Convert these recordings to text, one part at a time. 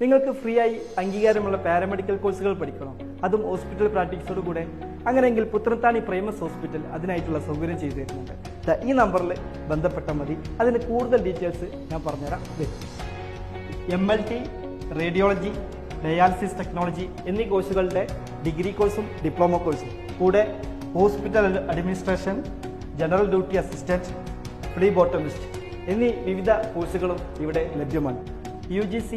നിങ്ങൾക്ക് ഫ്രീ ആയി അംഗീകാരമുള്ള പാരാമെഡിക്കൽ കോഴ്സുകൾ പഠിക്കണം, അതും ഹോസ്പിറ്റൽ പ്രാക്ടീസോട് കൂടെ. അങ്ങനെയെങ്കിൽ പുത്തനത്താണി പ്രൈമസ് ഹോസ്പിറ്റൽ അതിനായിട്ടുള്ള സൗകര്യം ചെയ്തു തരുന്നുണ്ട്. ഈ നമ്പറിൽ ബന്ധപ്പെട്ടാൽ മതി. അതിന് കൂടുതൽ ഡീറ്റെയിൽസ് ഞാൻ പറഞ്ഞുതരാം. MLT, റേഡിയോളജി, ഡയാലിസിസ് ടെക്നോളജി എന്നീ കോഴ്സുകളുടെ ഡിഗ്രി കോഴ്സും ഡിപ്ലോമ കോഴ്സും കൂടെ hospital administration, general duty assistant, phlebotomist എന്നീ വിവിധ കോഴ്സുകളും ഇവിടെ ലഭ്യമാണ്. UGC,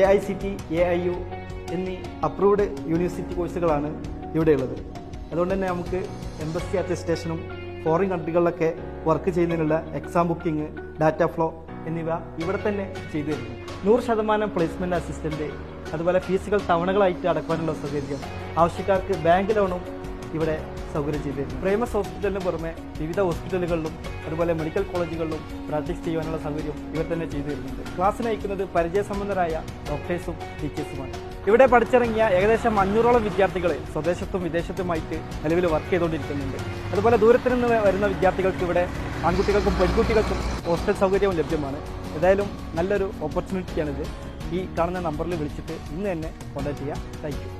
AICTE, AIU എന്നീ അപ്രൂവ്ഡ് യൂണിവേഴ്സിറ്റി കോഴ്സുകളാണ് ഇവിടെയുള്ളത്. അതുകൊണ്ട് തന്നെ നമുക്ക് എംബസി അറ്റസ്റ്റേഷനും ഫോറിൻ കൺട്രികളിലൊക്കെ വർക്ക് ചെയ്യുന്നതിനുള്ള എക്സാം ബുക്കിംഗ്, ഡാറ്റ ഫ്ലോ എന്നിവ ഇവിടെ തന്നെ ചെയ്തു തരുന്നു. 100% പ്ലേസ്മെന്റ് അസിസ്റ്റന്റ്, അതുപോലെ ഫീസുകൾ തവണകളായിട്ട് അടക്കാനുള്ള സൗകര്യം, ആവശ്യക്കാർക്ക് ബാങ്ക് ലോണും ഇവിടെ സൗകര്യം ചെയ്തു തരുന്നു. പ്രൈമസ് ഹോസ്പിറ്റലിന് പുറമെ വിവിധ ഹോസ്പിറ്റലുകളിലും അതുപോലെ മെഡിക്കൽ കോളേജുകളിലും പ്രാക്ടീസ് ചെയ്യുവാനുള്ള സൗകര്യം ഇവർ തന്നെ ചെയ്തു തരുന്നുണ്ട്. ക്ലാസ് നയിക്കുന്നത് പരിചയസമ്പന്നരായ ഡോക്ടേഴ്സും ടീച്ചേഴ്സുമാണ്. ഇവിടെ പഠിച്ചിറങ്ങിയ ഏകദേശം 500ഓളം വിദ്യാർത്ഥികൾ സ്വദേശത്തും വിദേശത്തുമായിട്ട് നിലവിൽ വർക്ക് ചെയ്തുകൊണ്ടിരിക്കുന്നുണ്ട്. അതുപോലെ ദൂരത്തു നിന്ന് വരുന്ന വിദ്യാർത്ഥികൾക്ക് ഇവിടെ ആൺകുട്ടികൾക്കും പെൺകുട്ടികൾക്കും ഹോസ്റ്റൽ സൗകര്യവും ലഭ്യമാണ്. ഏതായാലും നല്ലൊരു ഓപ്പർച്യൂണിറ്റിയാണിത്. ഈ കാണുന്ന നമ്പറിൽ വിളിച്ചിട്ട് ഇന്ന് തന്നെ കോൺടാക്ട് ചെയ്യുക. Thank you.